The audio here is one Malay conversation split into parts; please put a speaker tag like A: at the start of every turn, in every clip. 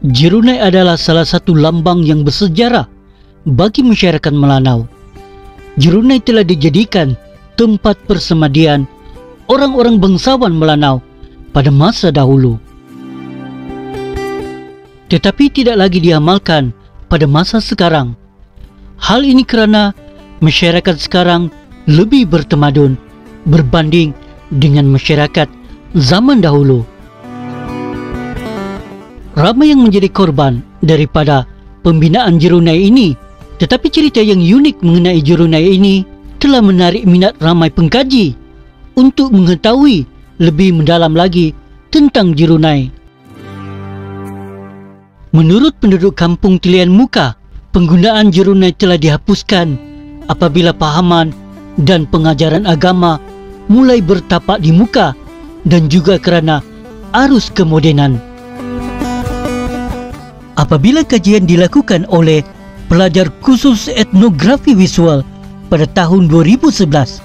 A: Jirunai adalah salah satu lambang yang bersejarah bagi masyarakat Melanau. Jirunai telah dijadikan tempat persemadian orang-orang bangsawan Melanau pada masa dahulu. Tetapi tidak lagi diamalkan pada masa sekarang. Hal ini kerana masyarakat sekarang lebih bertamadun berbanding dengan masyarakat zaman dahulu. Ramai yang menjadi korban daripada pembinaan Jirunai ini, tetapi cerita yang unik mengenai Jirunai ini telah menarik minat ramai pengkaji untuk mengetahui lebih mendalam lagi tentang Jirunai. Menurut penduduk kampung Tilian Muka, penggunaan Jirunai telah dihapuskan apabila pahaman dan pengajaran agama mulai bertapak di muka dan juga kerana arus kemodenan. Apabila kajian dilakukan oleh pelajar khusus etnografi visual pada tahun 2011,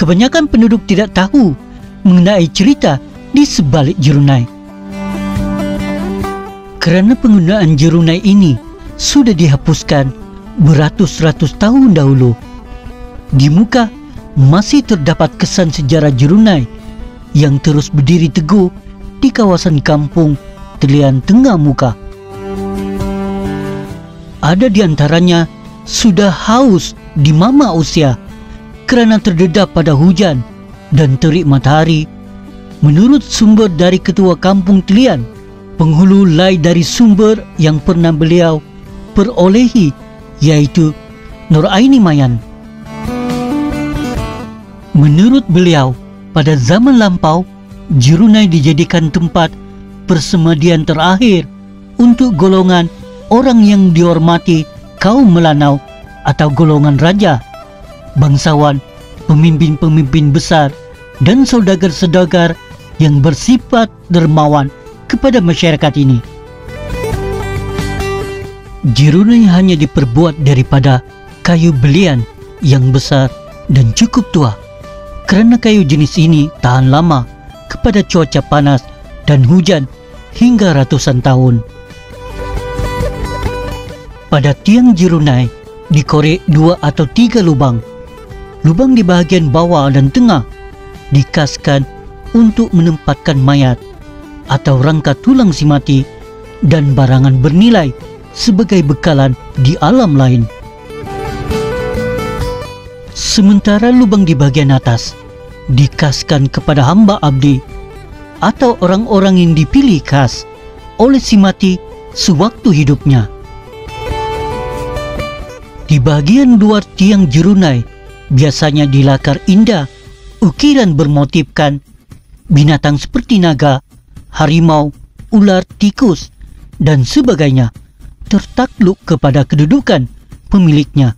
A: kebanyakan penduduk tidak tahu mengenai cerita di sebalik Jirunai. Kerana penggunaan Jirunai ini sudah dihapuskan beratus-ratus tahun dahulu, di muka masih terdapat kesan sejarah Jirunai yang terus berdiri teguh di kawasan kampung Tilian Tengah Muka. Ada di antaranya sudah haus di mama usia kerana terdedah pada hujan dan terik matahari. Menurut sumber dari ketua kampung Tilian, penghulu lai dari sumber yang pernah beliau perolehi, iaitu Nur Aini Mayan. Menurut beliau, pada zaman lampau, Jirunai dijadikan tempat persemadian terakhir untuk golongan orang yang dihormati kaum Melanau atau golongan raja, bangsawan, pemimpin-pemimpin besar dan saudagar-saudagar yang bersifat dermawan kepada masyarakat ini. Jirunai hanya diperbuat daripada kayu belian yang besar dan cukup tua, kerana kayu jenis ini tahan lama kepada cuaca panas dan hujan hingga ratusan tahun. Pada tiang Jirunai dikorek 2 atau 3 lubang. Lubang di bahagian bawah dan tengah dikaskan untuk menempatkan mayat atau rangka tulang si mati dan barangan bernilai sebagai bekalan di alam lain. Sementara lubang di bahagian atas dikaskan kepada hamba abdi atau orang-orang yang dipilih khas oleh si mati sewaktu hidupnya. Di bahagian luar tiang Jirunai biasanya dilakar indah ukiran bermotifkan binatang seperti naga, harimau, ular, tikus dan sebagainya tertakluk kepada kedudukan pemiliknya.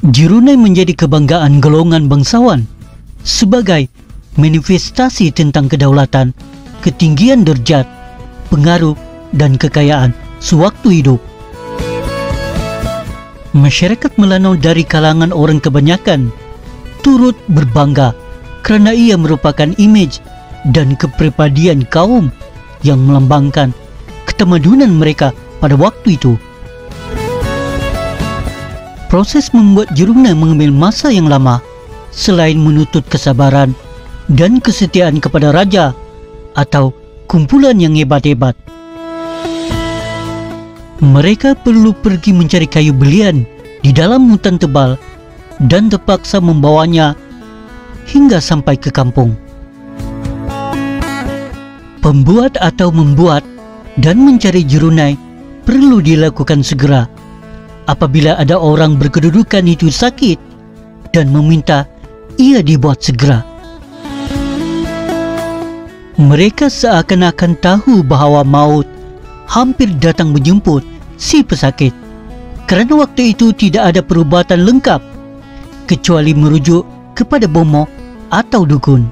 A: Jirunai menjadi kebanggaan golongan bangsawan sebagai manifestasi tentang kedaulatan, ketinggian derjat, pengaruh dan kekayaan sewaktu hidup. Masyarakat Melanau dari kalangan orang kebanyakan turut berbangga kerana ia merupakan imej dan kepribadian kaum yang melambangkan ketamadunan mereka pada waktu itu. Proses membuat Jirunai mengambil masa yang lama selain menuntut kesabaran dan kesetiaan kepada raja atau kumpulan yang hebat-hebat. Mereka perlu pergi mencari kayu belian di dalam hutan tebal dan terpaksa membawanya hingga sampai ke kampung. Pembuat atau membuat dan mencari Jirunai perlu dilakukan segera apabila ada orang berkedudukan itu sakit dan meminta ia dibuat segera. Mereka seakan-akan tahu bahawa maut hampir datang menjemput si pesakit, kerana waktu itu tidak ada perubatan lengkap kecuali merujuk kepada bomoh atau dukun.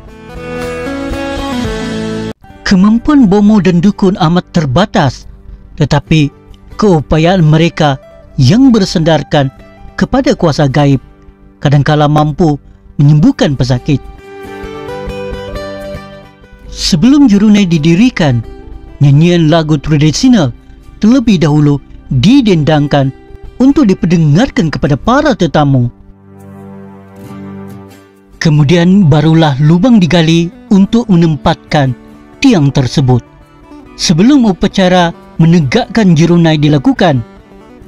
A: Kemampuan bomoh dan dukun amat terbatas, tetapi keupayaan mereka yang bersandarkan kepada kuasa gaib kadangkala mampu menyembuhkan pesakit. Sebelum Jurunai didirikan, nyanyian lagu tradisional terlebih dahulu didendangkan untuk diperdengarkan kepada para tetamu. Kemudian barulah lubang digali untuk menempatkan tiang tersebut. Sebelum upacara menegakkan Jurunai dilakukan,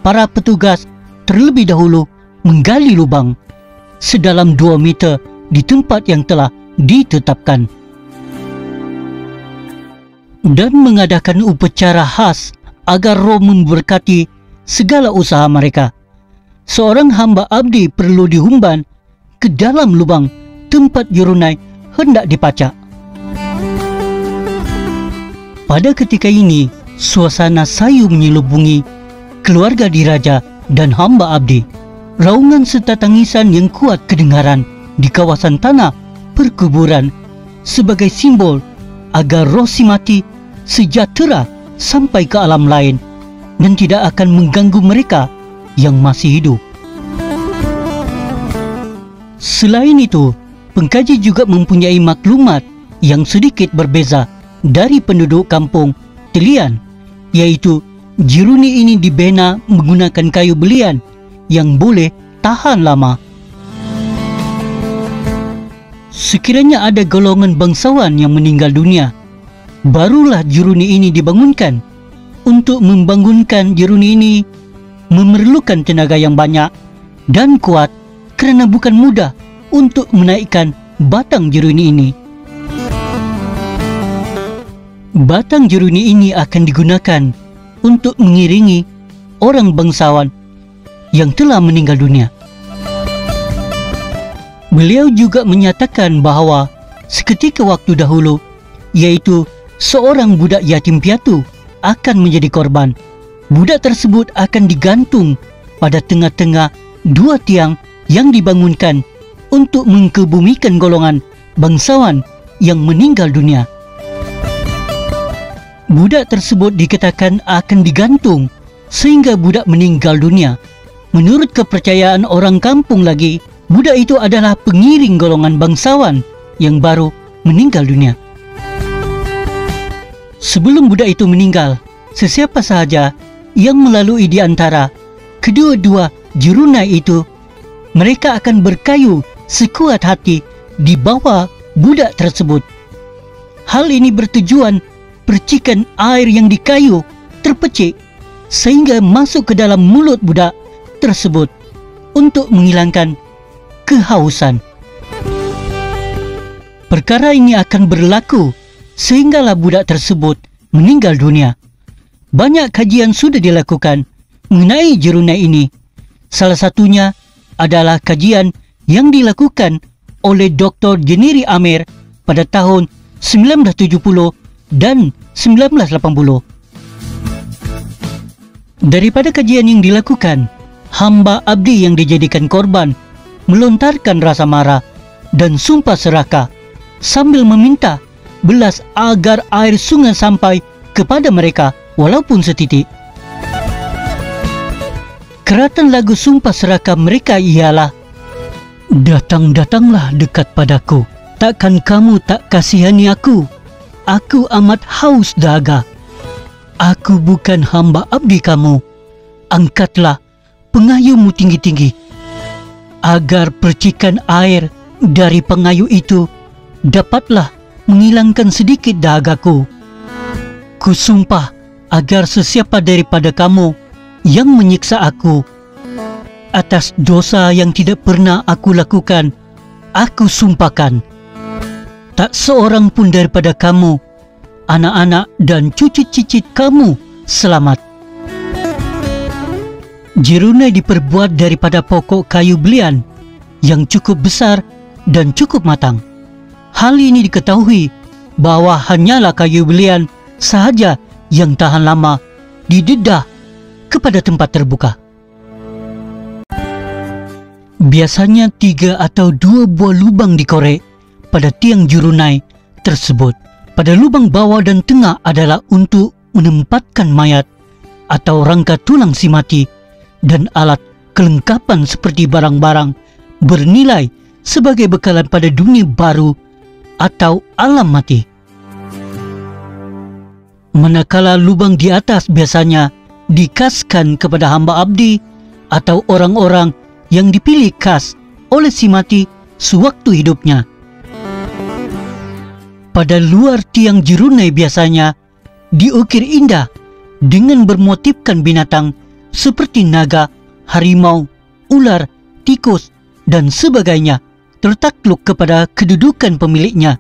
A: para petugas terlebih dahulu menggali lubang sedalam 2 meter di tempat yang telah ditetapkan dan mengadakan upacara khas agar roh memberkati segala usaha mereka. Seorang hamba abdi perlu dihumban ke dalam lubang tempat Jurunai hendak dipacak. Pada ketika ini, suasana sayu menyelubungi keluarga diraja dan hamba abdi. Raungan serta tangisan yang kuat kedengaran di kawasan tanah perkuburan sebagai simbol agar roh si mati sejahtera sampai ke alam lain dan tidak akan mengganggu mereka yang masih hidup. Selain itu, pengkaji juga mempunyai maklumat yang sedikit berbeza dari penduduk kampung Telian, yaitu Jiruni ini dibina menggunakan kayu belian yang boleh tahan lama. Sekiranya ada golongan bangsawan yang meninggal dunia, barulah Jiruni ini dibangunkan. Untuk membangunkan Jiruni ini memerlukan tenaga yang banyak dan kuat kerana bukan mudah untuk menaikkan batang Jiruni ini. Batang Jiruni ini akan digunakan untuk mengiringi orang bangsawan yang telah meninggal dunia. Beliau juga menyatakan bahawa seketika waktu dahulu, yaitu seorang budak yatim piatu akan menjadi korban. Budak tersebut akan digantung pada tengah-tengah 2 tiang yang dibangunkan untuk mengkebumikan golongan bangsawan yang meninggal dunia. Budak tersebut dikatakan akan digantung sehingga budak meninggal dunia. Menurut kepercayaan orang kampung lagi, budak itu adalah pengiring golongan bangsawan yang baru meninggal dunia. Sebelum budak itu meninggal, sesiapa sahaja yang melalui di antara kedua-dua Jirunai itu, mereka akan berkayu sekuat hati di bawah budak tersebut. Hal ini bertujuan percikan air yang dikayu terpecik sehingga masuk ke dalam mulut budak tersebut untuk menghilangkan kehausan. Perkara ini akan berlaku sehinggalah budak tersebut meninggal dunia. Banyak kajian sudah dilakukan mengenai Jirunai ini. Salah satunya adalah kajian yang dilakukan oleh Dr. Jeniri Amir pada tahun 1970 dan 1980. Daripada kajian yang dilakukan, hamba abdi yang dijadikan korban melontarkan rasa marah dan sumpah serakah sambil meminta belas agar air sungai sampai kepada mereka walaupun setitik. Keratan lagu sumpah serakah mereka ialah, "Datang-datanglah dekat padaku, takkan kamu tak kasihani aku. Aku amat haus dahaga. Aku bukan hamba abdi kamu. Angkatlah pengayumu tinggi-tinggi, agar percikan air dari pengayu itu dapatlah menghilangkan sedikit dahagaku. Kusumpah agar sesiapa daripada kamu yang menyiksa aku atas dosa yang tidak pernah aku lakukan, aku sumpahkan, tak seorang pun daripada kamu, anak-anak dan cucu-cicit kamu selamat." Jirunai diperbuat daripada pokok kayu belian yang cukup besar dan cukup matang. Hal ini diketahui bahawa hanyalah kayu belian sahaja yang tahan lama didedah kepada tempat terbuka. Biasanya 3 atau 2 buah lubang dikorek pada tiang jurunai tersebut. Pada lubang bawah dan tengah adalah untuk menempatkan mayat atau rangka tulang si mati dan alat kelengkapan seperti barang-barang bernilai sebagai bekalan pada dunia baru atau alam mati. Manakala lubang di atas biasanya dikaskan kepada hamba abdi atau orang-orang yang dipilih khas oleh si mati sewaktu hidupnya. Pada luar tiang jurunai biasanya diukir indah dengan bermotifkan binatang seperti naga, harimau, ular, tikus, dan sebagainya tertakluk kepada kedudukan pemiliknya.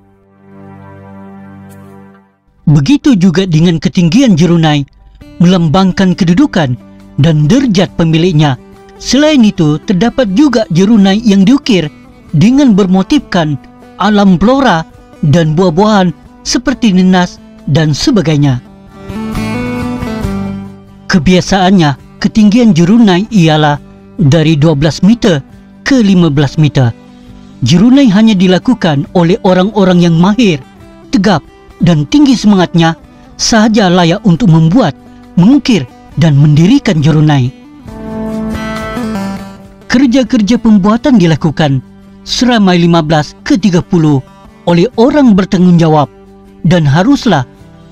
A: Begitu juga dengan ketinggian jurunai melambangkan kedudukan dan derajat pemiliknya. Selain itu, terdapat juga jurunai yang diukir dengan bermotifkan alam flora dan buah-buahan seperti nenas dan sebagainya. Kebiasaannya, ketinggian jurunai ialah dari 12 meter ke 15 meter. Jurunai hanya dilakukan oleh orang-orang yang mahir, tegap, dan tinggi semangatnya sahaja layak untuk membuat, mengukir, dan mendirikan jurunai. Kerja-kerja pembuatan dilakukan seramai 15 ke 30 oleh orang bertanggungjawab dan haruslah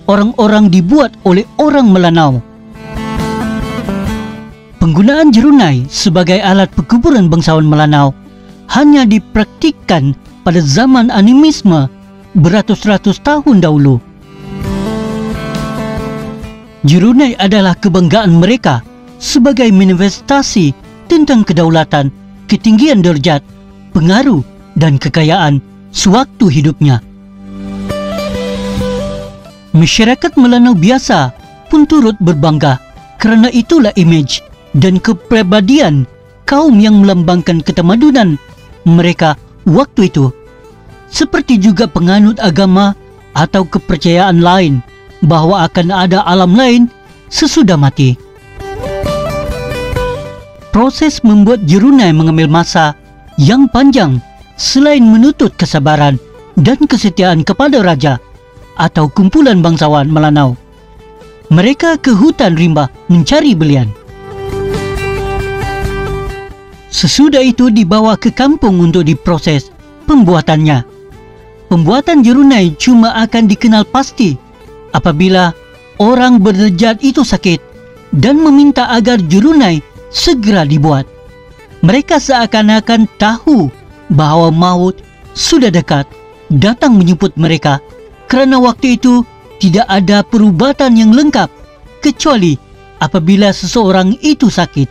A: orang-orang dibuat oleh orang Melanau. Penggunaan jurunai sebagai alat perkuburan bangsawan Melanau hanya dipraktikkan pada zaman animisme beratus-ratus tahun dahulu. Jurunai adalah kebanggaan mereka sebagai manifestasi tentang kedaulatan, ketinggian derajat, pengaruh, dan kekayaan sewaktu hidupnya. Masyarakat Melanau biasa pun turut berbangga kerana itulah imej dan kepribadian kaum yang melambangkan ketamadunan mereka waktu itu. Seperti juga penganut agama atau kepercayaan lain bahawa akan ada alam lain sesudah mati. Proses membuat jurunai mengambil masa yang panjang selain menuntut kesabaran dan kesetiaan kepada raja atau kumpulan bangsawan Melanau. Mereka ke hutan rimba mencari belian. Sesudah itu dibawa ke kampung untuk diproses pembuatannya. Pembuatan jurunai cuma akan dikenal pasti apabila orang berderajat itu sakit dan meminta agar jurunai segera dibuat. Mereka seakan-akan tahu bahawa maut sudah dekat datang menjemput mereka kerana waktu itu tidak ada perubatan yang lengkap kecuali apabila seseorang itu sakit.